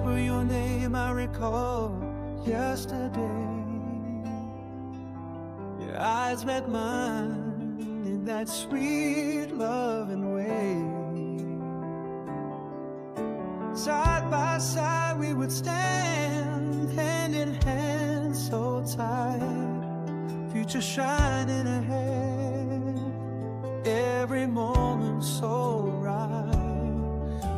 whisper your name I recall yesterday. Your eyes met mine in that sweet loving way. Side by side we would stand, hand in hand, so tight, future shining ahead, every moment so right.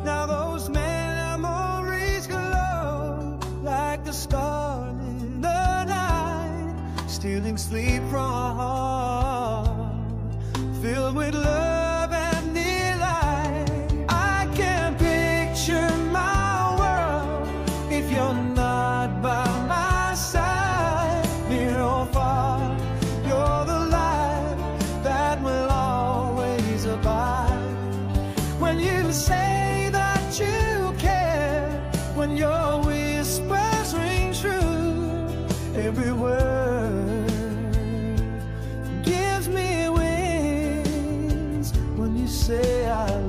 Now those memories glow like the star in the night, stealing sleep from our heart, filled with love and delight. I can picture my world if you're not by my side, near or far. You're the light that will always abide. When you say that you care, when your whispers ring true, every word gives me wings. When you say I love you,